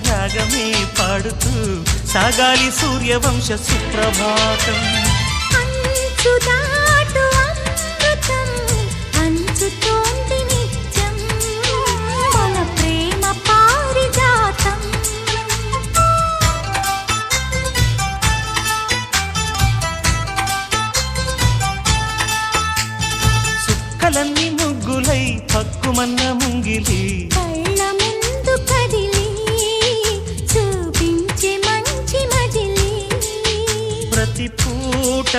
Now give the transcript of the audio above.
రాగమే పాడుతూ సాగాలి సూర్యవంశ సుప్రభాతం. అంచుదాటు అమృతం పంచుతోంది నిత్యం మన ప్రేమ పారిజాతం. చుక్కలన్నీ ముగ్గులై పక్కుమన్న ముంగిలి కళ్ళ ముందు కదిలి చూపించే మంచి మజిలీ ప్రతి పూట